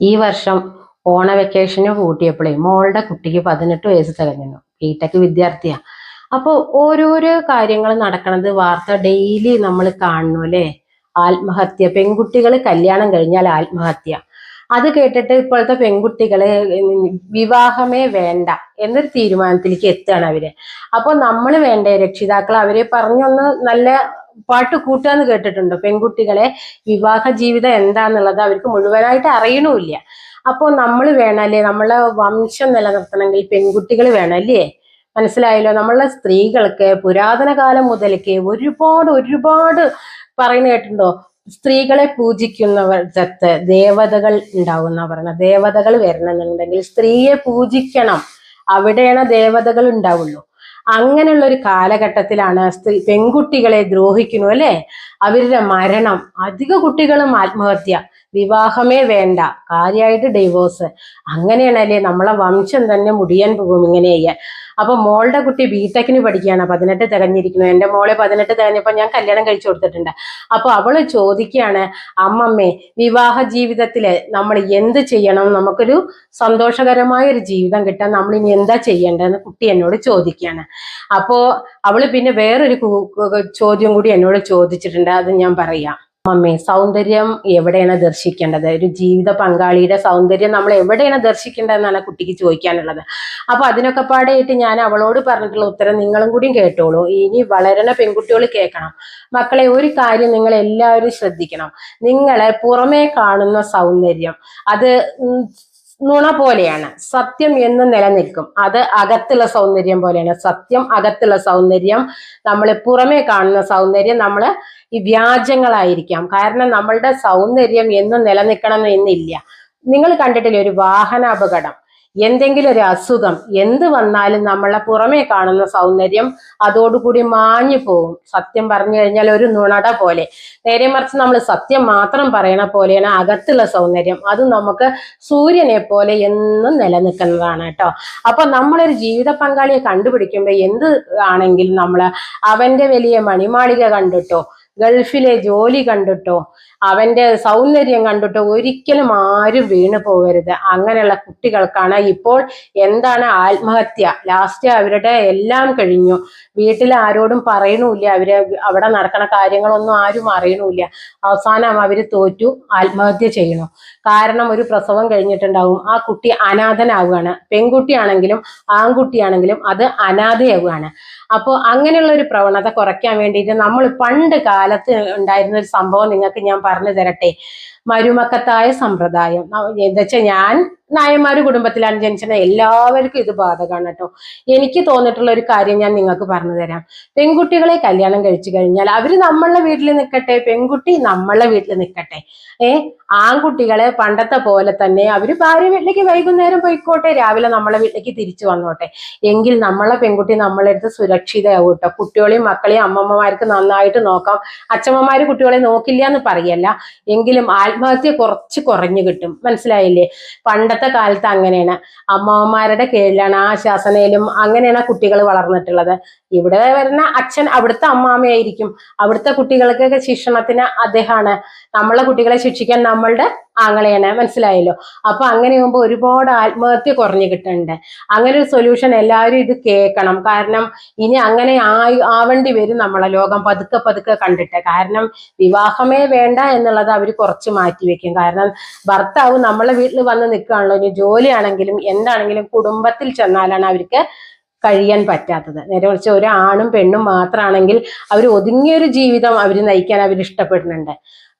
ഈ വർഷം ഓണ വെക്കേഷന് കൂട്ടിയപ്പോഴേ മോളുടെ കുട്ടിക്ക് 18 വയസ്സ് തികഞ്ഞു. ബിടെക് വിദ്യാർത്ഥിയാ. അപ്പോൾ ഓരോരോ കാര്യങ്ങൾ നടക്കണത് വാർത്ത ഡെയിലി നമ്മൾ കാണുന്നു അല്ലേ. ആത്മഹത്യ, പെൺകുട്ടികൾ കല്യാണം കഴിഞ്ഞാൽ ആത്മഹത്യ. അത് കേട്ടിട്ട് ഇപ്പോഴത്തെ പെൺകുട്ടികള് വിവാഹമേ വേണ്ട എന്നൊരു തീരുമാനത്തിലേക്ക് എത്തുകയാണ് അവര്. അപ്പോൾ നമ്മൾ വേണ്ടേ രക്ഷിതാക്കൾ അവരെ പറഞ്ഞൊന്ന് നല്ല പാട്ട് കൂട്ടുകയെന്ന് കേട്ടിട്ടുണ്ടോ? പെൺകുട്ടികളെ വിവാഹ ജീവിതം എന്താന്നുള്ളത് അവർക്ക് മുഴുവനായിട്ട് അറിയണമില്ല. അപ്പോൾ നമ്മൾ വേണമല്ലേ, നമ്മളെ വംശം നിലനിർത്തണമെങ്കിൽ പെൺകുട്ടികൾ വേണമല്ലേ? മനസ്സിലായല്ലോ. നമ്മളെ സ്ത്രീകൾക്ക് പുരാതന കാലം മുതൽക്കേ ഒരുപാട് പറയുന്ന കേട്ടിട്ടുണ്ടോ? സ്ത്രീകളെ പൂജിക്കുന്നവർ ദേവതകൾ ഉണ്ടാവുന്ന പറഞ്ഞ ദേവതകൾ വരണമെന്നുണ്ടെങ്കിൽ സ്ത്രീയെ പൂജിക്കണം, അവിടെയാണ് ദേവതകൾ ഉണ്ടാവുള്ളൂ. അങ്ങനെയുള്ള ഒരു കാലഘട്ടത്തിലാണ് പെൺകുട്ടികളെ ദ്രോഹിക്കുന്നു അല്ലെ. അവരുടെ മരണം, അധിക കുട്ടികളും ആത്മഹത്യ, വിവാഹമേ വേണ്ട, കാര്യമായിട്ട് ഡിവോഴ്സ്. അങ്ങനെയാണല്ലേ നമ്മളെ വംശം തന്നെ മുടിയാൻ പോകും ഇങ്ങനെ ചെയ്യാൻ. അപ്പൊ മോളുടെ കുട്ടി ബിടെക്കിന് പഠിക്കുകയാണ്, 18 തികഞ്ഞിരിക്കുന്നു. എൻ്റെ മോളെ 18 തികഞ്ഞപ്പോൾ ഞാൻ കല്യാണം കഴിച്ചു കൊടുത്തിട്ടുണ്ട്. അപ്പൊ അവള് ചോദിക്കുകയാണ്, അമ്മമ്മേ വിവാഹ ജീവിതത്തില് നമ്മൾ എന്ത് ചെയ്യണം, നമുക്കൊരു സന്തോഷകരമായ ഒരു ജീവിതം കിട്ടാൻ നമ്മൾ ഇനി എന്താ ചെയ്യേണ്ടതെന്ന് കുട്ടി എന്നോട് ചോദിക്കുകയാണ്. അപ്പോ അവള് പിന്നെ വേറൊരു ചോദ്യം കൂടി എന്നോട് ചോദിച്ചിട്ടുണ്ട്, അത് ഞാൻ പറയാം. അമ്മേ, സൗന്ദര്യം എവിടെയാണ് ദർശിക്കേണ്ടത്? ഒരു ജീവിത പങ്കാളിയുടെ സൗന്ദര്യം നമ്മൾ എവിടെയാണ് ദർശിക്കേണ്ടതെന്നാണ് കുട്ടിക്ക് ചോദിക്കാനുള്ളത്. അപ്പൊ അതിനൊക്കെ പാടെയായിട്ട് ഞാൻ അവളോട് പറഞ്ഞിട്ടുള്ള ഉത്തരം നിങ്ങളും കൂടിയും കേട്ടോളൂ. ഇനി വളരണ പെൺകുട്ടികൾ കേൾക്കണം. മക്കളെ, ഒരു കാര്യം നിങ്ങൾ എല്ലാവരും ശ്രദ്ധിക്കണം. നിങ്ങളെ പുറമേ കാണുന്ന സൗന്ദര്യം അത് നുണ പോലെയാണ്. സത്യം എന്ന് നിലനിൽക്കും. അത് അകത്തുള്ള സൗന്ദര്യം പോലെയാണ്. സത്യം അകത്തുള്ള സൗന്ദര്യം, നമ്മൾ പുറമേ കാണുന്ന സൗന്ദര്യം നമ്മൾ ഈ വ്യാജങ്ങളായിരിക്കാം. കാരണം നമ്മളുടെ സൗന്ദര്യം എന്നും നിലനിൽക്കണം എന്നില്ല. നിങ്ങൾ കണ്ടിട്ടില്ലേ ഒരു വാഹന അപകടം, എന്തെങ്കിലും ഒരു അസുഖം, എന്ത് വന്നാലും നമ്മളെ പുറമേ കാണുന്ന സൗന്ദര്യം അതോടുകൂടി മാഞ്ഞു പോകും. സത്യം പറഞ്ഞു കഴിഞ്ഞാൽ ഒരു നുണട പോലെ. നേരെ മറിച്ച് നമ്മൾ സത്യം മാത്രം പറയണ പോലെയാണ് അകത്തുള്ള സൗന്ദര്യം. അത് നമുക്ക് സൂര്യനെ പോലെ എന്നും നിലനിൽക്കുന്നതാണ് കേട്ടോ. അപ്പൊ നമ്മളൊരു ജീവിത പങ്കാളിയെ കണ്ടുപിടിക്കുമ്പോൾ എന്ത് ആണെങ്കിലും നമ്മൾ അവന്റെ വലിയ മണിമാളിക കണ്ടിട്ടോ, ഗൾഫിലെ ജോലി കണ്ടിട്ടോ, അവന്റെ സൗന്ദര്യം കണ്ടിട്ടോ ഒരിക്കലും ആരും വീണു പോകരുത്. അങ്ങനെയുള്ള കുട്ടികൾക്കാണ് ഇപ്പോൾ എന്താണ് ആത്മഹത്യ. ലാസ്റ്റ് അവരുടെ എല്ലാം കഴിഞ്ഞു, വീട്ടിൽ ആരോടും പറയണമില്ല, അവര് അവിടെ നടക്കണ കാര്യങ്ങളൊന്നും ആരും അറിയണമില്ല. അവസാനം അവര് തോറ്റു ആത്മഹത്യ ചെയ്യണു. കാരണം ഒരു പ്രസവം കഴിഞ്ഞിട്ടുണ്ടാവും, ആ കുട്ടി അനാഥനാവുകയാണ്. പെൺകുട്ടിയാണെങ്കിലും ആൺകുട്ടിയാണെങ്കിലും അത് അനാഥയാവുകയാണ്. അപ്പോൾ അങ്ങനെയുള്ള ഒരു പ്രവണത കുറയ്ക്കാൻ വേണ്ടിയിട്ട് നമ്മൾ പണ്ട് കാലത്ത് ഉണ്ടായിരുന്ന ഒരു സംഭവം നിങ്ങൾക്ക് ഞാൻ പറഞ്ഞു തരട്ടെ. മരുമക്കത്തായ സമ്പ്രദായം എന്താ വെച്ചാൽ, ഞാൻ നായന്മാര് കുടുംബത്തിലാണ് ജനിച്ചത്, എല്ലാവർക്കും ഇത് ബാധകമാണ് കേട്ടോ. എനിക്ക് തോന്നിട്ടുള്ള ഒരു കാര്യം ഞാൻ നിങ്ങൾക്ക് പറഞ്ഞു തരാം. പെൺകുട്ടികളെ കല്യാണം കഴിച്ചു കഴിഞ്ഞാൽ അവര് നമ്മളുടെ വീട്ടിൽ നിൽക്കട്ടെ, പെൺകുട്ടി നമ്മളുടെ വീട്ടിൽ നിൽക്കട്ടെ. ആൺകുട്ടികളെ പണ്ടത്തെ പോലെ തന്നെ അവര് ഭാര്യ വീട്ടിലേക്ക് വൈകുന്നേരം പോയിക്കോട്ടെ, രാവിലെ നമ്മളെ വീട്ടിലേക്ക് തിരിച്ചു വന്നോട്ടെ. എങ്കിൽ നമ്മളെ പെൺകുട്ടി നമ്മളെ അടുത്ത് സുരക്ഷിതയാവും കേട്ടോ. കുട്ടികളെയും മക്കളെയും അമ്മമ്മമാർക്ക് നന്നായിട്ട് നോക്കാം. അച്ഛമ്മമാര് കുട്ടികളെ നോക്കില്ല എന്ന് പറയല്ല, എങ്കിലും ആത്മഹത്യ കുറച്ച് കുറഞ്ഞു കിട്ടും. മനസ്സിലായില്ലേ? പണ്ടത്തെ കാലത്ത് അങ്ങനെയാണ്, അമ്മമ്മമാരുടെ കീഴിലാണ്, ആ ശാസനയിലും അങ്ങനെയാണ് കുട്ടികൾ വളർന്നിട്ടുള്ളത്. ഇവിടെ വരുന്ന അച്ഛൻ അവിടുത്തെ അമ്മാമയായിരിക്കും, അവിടുത്തെ കുട്ടികൾക്കൊക്കെ ശിക്ഷണത്തിന് അദ്ദേഹമാണ്, നമ്മളെ കുട്ടികളെ ശിക്ഷിക്കാൻ നമ്മളുടെ ആങ്ങളെയാണ്. മനസ്സിലായല്ലോ? അപ്പൊ അങ്ങനെയാകുമ്പോൾ ഒരുപാട് ആത്മഹത്യ കുറഞ്ഞു കിട്ടുന്നുണ്ട്. അങ്ങനെ ഒരു സൊല്യൂഷൻ എല്ലാവരും ഇത് കേൾക്കണം. കാരണം ഇനി അങ്ങനെ ആവേണ്ടി വരും നമ്മളെ ലോകം പതുക്കെ പതുക്കെ കണ്ടിട്ട്. കാരണം വിവാഹമേ വേണ്ട എന്നുള്ളത് അവർ കുറച്ച് മാറ്റി വെക്കും. കാരണം ഭർത്താവ് നമ്മളെ വീട്ടിൽ വന്ന് നിൽക്കുകയാണല്ലോ. ഇനി ജോലിയാണെങ്കിലും എന്താണെങ്കിലും കുടുംബത്തിൽ ചെന്നാലാണ് അവർക്ക് കഴിയാൻ പറ്റാത്തത്. നേരെ മറിച്ച് ഒരു ആണും പെണ്ണും മാത്രമാണെങ്കിൽ അവർ ഒതുങ്ങിയൊരു ജീവിതം അവർ നയിക്കാൻ അവർ ഇഷ്ടപ്പെടുന്നുണ്ട്.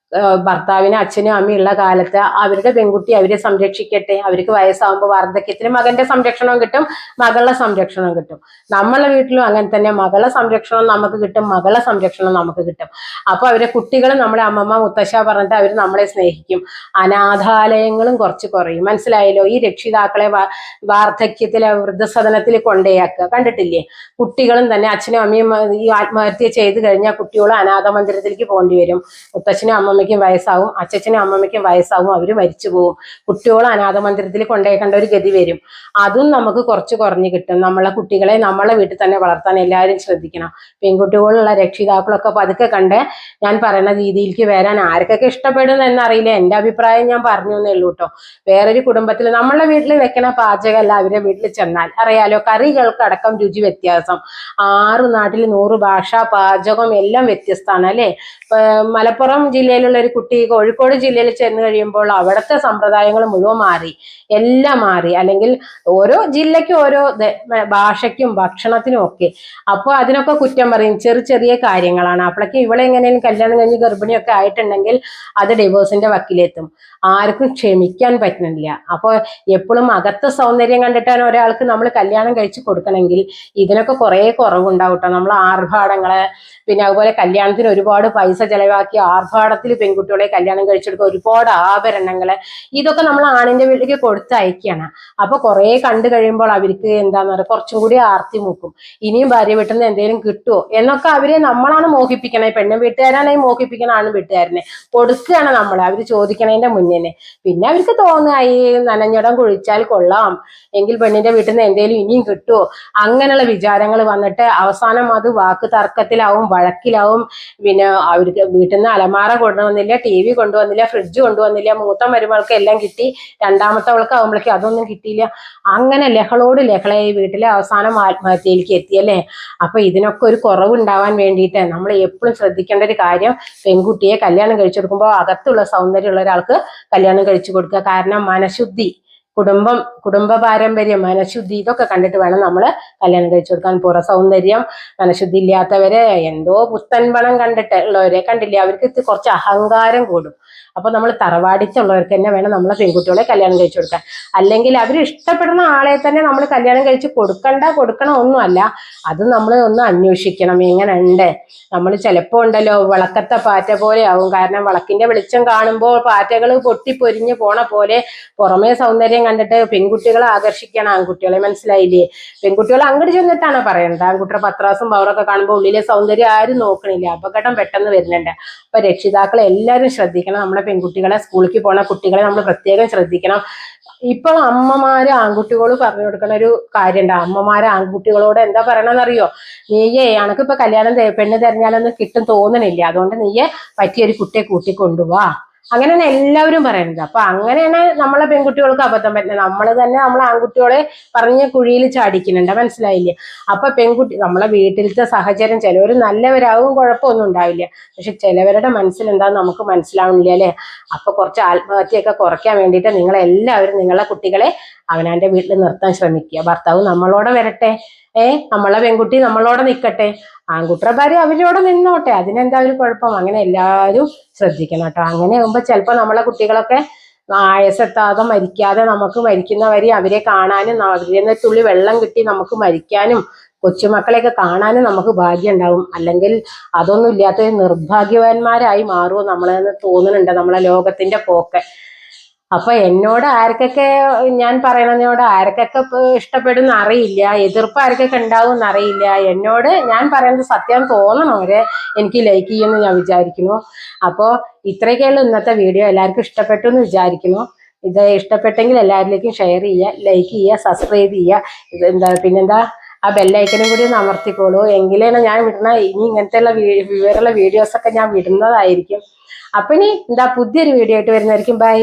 ഭർത്താവിന് അച്ഛനും അമ്മയും ഉള്ള കാലത്ത് അവരുടെ പെൺകുട്ടി അവരെ സംരക്ഷിക്കട്ടെ. അവർക്ക് വയസ്സാകുമ്പോൾ വാർദ്ധക്യത്തിന് മകന്റെ സംരക്ഷണവും കിട്ടും, മകളുടെ സംരക്ഷണവും കിട്ടും. നമ്മളെ വീട്ടിലും അങ്ങനെ തന്നെ, മകളെ സംരക്ഷണം നമുക്ക് കിട്ടും, മകളുടെ സംരക്ഷണം നമുക്ക് കിട്ടും. അപ്പൊ അവരെ കുട്ടികൾ നമ്മളെ അമ്മമ്മ മുത്തശ്ശ പറഞ്ഞിട്ട് അവർ നമ്മളെ സ്നേഹിക്കും. അനാഥാലയങ്ങളും കുറച്ച് കുറയും. മനസ്സിലായല്ലോ? ഈ രക്ഷിതാക്കളെ വാർദ്ധക്യത്തിലെ വൃദ്ധസദനത്തിൽ കൊണ്ടേയാക്കുക കണ്ടിട്ടില്ലേ? കുട്ടികളും തന്നെ അച്ഛനും അമ്മയും ഈ ആത്മഹത്യ ചെയ്ത് കഴിഞ്ഞാൽ കുട്ടികളും അനാഥ മന്ദിരത്തിലേക്ക് പോകേണ്ടി വരും. മുത്തച്ഛനും അമ്മ അമ്മയ്ക്കും വയസ്സാവും, അച്ഛനും അമ്മമ്മയ്ക്കും വയസ്സാവും, അവർ മരിച്ചു പോകും. കുട്ടികൾ അനാഥ മന്ദിരത്തിൽ കൊണ്ടുപോയേക്കേണ്ട ഒരു ഗതി വരും. അതും നമുക്ക് കുറച്ച് കുറഞ്ഞു കിട്ടും. നമ്മളെ കുട്ടികളെ നമ്മളെ വീട്ടിൽ തന്നെ വളർത്താൻ എല്ലാവരും ശ്രദ്ധിക്കണം. പെൺകുട്ടികളുള്ള രക്ഷിതാക്കളൊക്കെ പതുക്കെ കണ്ട് ഞാൻ പറയുന്ന രീതിയിലേക്ക് വരാൻ ആർക്കൊക്കെ ഇഷ്ടപ്പെടും എന്നറിയില്ല. എൻ്റെ അഭിപ്രായം ഞാൻ പറഞ്ഞു എന്നേ ഉള്ളൂ കേട്ടോ. വേറൊരു കുടുംബത്തിൽ നമ്മളെ വീട്ടിൽ വെക്കണ പാചകമല്ല അവരുടെ വീട്ടിൽ ചെന്നാൽ അറിയാലോ. കറികൾക്കടക്കം രുചി വ്യത്യാസം. 6 നാട്ടിൽ 100 ഭാഷ, പാചകം എല്ലാം വ്യത്യസ്തമാണ് അല്ലേ. മലപ്പുറം ജില്ലയിലുള്ള ഒരു കുട്ടി കോഴിക്കോട് ജില്ലയിൽ ചെന്ന് കഴിയുമ്പോൾ അവിടുത്തെ സമ്പ്രദായങ്ങൾ മുഴുവൻ മാറി, എല്ലാം മാറി. അല്ലെങ്കിൽ ഓരോ ജില്ലയ്ക്കും ഓരോ ഭാഷയ്ക്കും ഭക്ഷണത്തിനും ഒക്കെ. അപ്പോൾ അതിനൊക്കെ കുറ്റം പറയും. ചെറിയ കാര്യങ്ങളാണ്. അപ്പോഴേക്കും ഇവളെ എങ്ങനെയും കല്യാണം കഴിഞ്ഞ് ഗർഭിണിയൊക്കെ ആയിട്ടുണ്ടെങ്കിൽ അത് ഡിവോഴ്സിന്റെ വക്കിലെത്തും. ആർക്കും ക്ഷമിക്കാൻ പറ്റുന്നില്ല. അപ്പോൾ എപ്പോഴും അകത്തെ സൗന്ദര്യം കണ്ടിട്ടാണ് ഒരാൾക്ക് നമ്മൾ കല്യാണം കഴിച്ച് കൊടുക്കണമെങ്കിൽ ഇതിനൊക്കെ കുറേ കുറവുണ്ടാവും കേട്ടോ. നമ്മൾ ആർഭാടങ്ങള്, പിന്നെ അതുപോലെ കല്യാണത്തിന് ഒരുപാട് പൈസ ചെലവാക്കി ആർഭാടത്തിൽ പെൺകുട്ടികളെ കല്യാണം കഴിച്ചെടുക്കുക, ഒരുപാട് ആഭരണങ്ങള്, ഇതൊക്കെ നമ്മൾ ആണിന്റെ വീട്ടിലേക്ക് കൊടുത്തയക്കുകയാണ്. അപ്പൊ കുറെ കണ്ടു കഴിയുമ്പോൾ അവർക്ക് എന്താന്ന് പറയുക, കുറച്ചും കൂടി ആർത്തി മൂക്കും. ഇനിയും ഭാര്യ വീട്ടിൽ നിന്ന് എന്തെങ്കിലും കിട്ടുമോ എന്നൊക്കെ അവരെ നമ്മളാണ് മോഹിപ്പിക്കണേ. പെണ്ണു വീട്ടുകാരാണ് ഈ മോഹിപ്പിക്കണ ആണ് വീട്ടുകാരനെ. കൊടുക്കുകയാണ് നമ്മളെ അവർ ചോദിക്കണതിന്റെ മുന്നേ. പിന്നെ അവർക്ക് തോന്നുകയായി നനഞ്ഞിടം കുഴിച്ചാൽ കൊള്ളാം, എങ്കിൽ പെണ്ണിന്റെ വീട്ടിൽ നിന്ന് എന്തെങ്കിലും ഇനിയും കിട്ടുമോ, അങ്ങനെയുള്ള വിചാരങ്ങൾ വന്നിട്ട് അവസാനം അത് വാക്ക് തർക്കത്തിലാവും, വഴക്കിലാവും. പിന്നെ അവർക്ക് വീട്ടിൽ നിന്ന് അലമാര കൊണ്ടുവന്നില്ല, TV കൊണ്ടുവന്നില്ല, ഫ്രിഡ്ജ് കൊണ്ടുവന്നില്ല. മൂത്ത മരുമകൾക്ക് എല്ലാം കിട്ടി, രണ്ടാമത്തവൾക്ക് ആവുമ്പോഴേക്കും അതൊന്നും കിട്ടിയില്ല. അങ്ങനെ ലഹളോട് ലഹളയായി വീട്ടിലെ അവസാനം ആത്മഹത്യയിലേക്ക് എത്തിയല്ലേ. അപ്പൊ ഇതിനൊക്കെ ഒരു കുറവുണ്ടാവാൻ വേണ്ടിയിട്ട് നമ്മൾ എപ്പോഴും ശ്രദ്ധിക്കേണ്ട ഒരു കാര്യം, പെൺകുട്ടിയെ കല്യാണം കഴിച്ചു കൊടുക്കുമ്പോൾ അകത്തുള്ള സൗന്ദര്യമുള്ള ഒരാൾക്ക് കല്യാണം കഴിച്ചു കൊടുക്കുക. കാരണം മനഃശുദ്ധി, കുടുംബ പാരമ്പര്യം, മനഃശുദ്ധി, ഇതൊക്കെ കണ്ടിട്ട് വേണം നമ്മൾ കല്യാണം കഴിച്ചു കൊടുക്കാൻ. പുറ സൗന്ദര്യം, മനഃശുദ്ധി ഇല്ലാത്തവരെ, എന്തോ പുത്തൻ പണം കണ്ടിട്ട് ഉള്ളവരെ കണ്ടില്ലേ, അവർക്ക് കുറച്ച് അഹങ്കാരം കൂടും. അപ്പൊ നമ്മൾ തറവാടിച്ചുള്ളവർക്ക് തന്നെ വേണം നമ്മളെ പെൺകുട്ടികളെ കല്യാണം കഴിച്ചു കൊടുക്കാൻ. അല്ലെങ്കിൽ അവർ ഇഷ്ടപ്പെടുന്ന ആളെ തന്നെ നമ്മൾ കല്യാണം കഴിച്ച് കൊടുക്കണം ഒന്നുമല്ല. അത് നമ്മൾ ഒന്ന് അന്വേഷിക്കണം എങ്ങനെ ഉണ്ട്. നമ്മൾ ചിലപ്പോൾ ഉണ്ടല്ലോ വിളക്കത്തെ പാറ്റ പോലെ ആവും. കാരണം വിളക്കിന്റെ വെളിച്ചം കാണുമ്പോൾ പാറ്റകൾ പൊട്ടിപ്പൊരിഞ്ഞ് പോണ പോലെ പുറമേ സൗന്ദര്യം കണ്ടിട്ട് പെൺകുട്ടികളെ ആകർഷിക്കണം ആൺകുട്ടികളെ. മനസ്സിലായില്ലേ? പെൺകുട്ടികളെ അങ്ങോട്ട് ചെന്നിട്ടാണ് പറയുന്നത്. ആൺകുട്ടിയുടെ പത്രാസും പവറൊക്കെ കാണുമ്പോൾ ഉള്ളിലെ സൗന്ദര്യം ആരും നോക്കണില്ല. അപകടം പെട്ടെന്ന് വരുന്നുണ്ട്. അപ്പൊ രക്ഷിതാക്കളെ എല്ലാവരും ശ്രദ്ധിക്കണം. നമ്മളെ പെൺകുട്ടികളെ, സ്കൂളിലേക്ക് പോണ കുട്ടികളെ നമ്മൾ പ്രത്യേകം ശ്രദ്ധിക്കണം. ഇപ്പോൾ അമ്മമാര് ആൺകുട്ടികളോട് പറഞ്ഞു കൊടുക്കുന്ന ഒരു കാര്യമുണ്ട്. അമ്മമാര് ആൺകുട്ടികളോട് എന്താ പറയണമെന്നറിയോ? നീയേ അനക്കിപ്പോ കല്യാണം പെണ്ണ് തെരഞ്ഞാലൊന്നും കിട്ടും തോന്നണില്ല, അതുകൊണ്ട് നീയെ പറ്റിയൊരു കുട്ടിയെ കൂട്ടിക്കൊണ്ടുപോവാ, അങ്ങനെയാണ് എല്ലാവരും പറയുന്നത്. അപ്പൊ അങ്ങനെയാണ് നമ്മളെ പെൺകുട്ടികൾക്ക് അബദ്ധം പറ്റുന്നത്. നമ്മൾ തന്നെ നമ്മളെ ആൺകുട്ടികളെ പറഞ്ഞ് കുഴിയിൽ ചാടിക്കുന്നുണ്ട്. മനസ്സിലായില്ലേ? അപ്പൊ നമ്മളെ വീട്ടിലത്തെ സാഹചര്യം, ചിലവർ നല്ലവരാകും, കുഴപ്പമൊന്നും ഉണ്ടാവില്ല. പക്ഷെ ചിലവരുടെ മനസ്സിൽ എന്താന്ന് നമുക്ക് മനസ്സിലാവണില്ല അല്ലെ. അപ്പൊ കുറച്ച് ആത്മഹത്യയൊക്കെ കുറയ്ക്കാൻ വേണ്ടിയിട്ട് നിങ്ങളെല്ലാവരും നിങ്ങളെ കുട്ടികളെ അവനാന്റെ വീട്ടിൽ നിർത്താൻ ശ്രമിക്കുക. ഭർത്താവ് നമ്മളോടെ വരട്ടെ, നമ്മളെ പെൺകുട്ടി നമ്മളോടെ നിൽക്കട്ടെ, ആൺകുട്ടിയുടെ ഭാര്യ അവരോടെ നിന്നോട്ടെ, അതിനെന്താ ഒരു കുഴപ്പം. അങ്ങനെ എല്ലാവരും ശ്രദ്ധിക്കണം കേട്ടോ. അങ്ങനെ ആകുമ്പോൾ ചിലപ്പോൾ നമ്മളെ കുട്ടികളൊക്കെ ആയസെത്താതെ മരിക്കാതെ, നമുക്ക് മരിക്കുന്ന വരെ അവരെ കാണാനും അവരിൽ തുള്ളി വെള്ളം കിട്ടി നമുക്ക് മരിക്കാനും കൊച്ചുമക്കളെയൊക്കെ കാണാനും നമുക്ക് ഭാഗ്യം ഉണ്ടാവും. അല്ലെങ്കിൽ അതൊന്നും ഇല്ലാത്ത നിർഭാഗ്യവാന്മാരായി മാറുമോ നമ്മളെന്ന് തോന്നുന്നുണ്ട് നമ്മളെ ലോകത്തിന്റെ പോക്ക്. അപ്പൊ എന്നോട് ആർക്കൊക്കെ ഞാൻ പറയണതിനോട് ആർക്കൊക്കെ ഇഷ്ടപ്പെടുന്ന അറിയില്ല, എതിർപ്പ് ആർക്കൊക്കെ ഉണ്ടാവും എന്നറിയില്ല. എന്നോട് ഞാൻ പറയുന്നത് സത്യം തോന്നണവരെ എനിക്ക് ലൈക്ക് ചെയ്യുമെന്ന് ഞാൻ വിചാരിക്കുന്നു. അപ്പോൾ ഇത്രയൊക്കെയുള്ള ഇന്നത്തെ വീഡിയോ. എല്ലാവർക്കും ഇഷ്ടപ്പെട്ടു എന്ന് വിചാരിക്കുന്നു. ഇത് ഇഷ്ടപ്പെട്ടെങ്കിൽ എല്ലാവരിലേക്കും ഷെയർ ചെയ്യുക, ലൈക്ക് ചെയ്യുക, സബ്സ്ക്രൈബ് ചെയ്യുക. പിന്നെന്താ, ആ ബെല്ലൈക്കനും കൂടി ഒന്ന് അമർത്തിക്കോളൂ. എങ്കിലാണ് ഞാൻ വിടുന്ന ഇനി ഇങ്ങനത്തെയുള്ള വിവരമുള്ള വീഡിയോസൊക്കെ ഞാൻ വിടുന്നതായിരിക്കും. അപ്പൊ ഇനി പുതിയൊരു വീഡിയോ ആയിട്ട് വരുന്നതായിരിക്കും. ബൈ.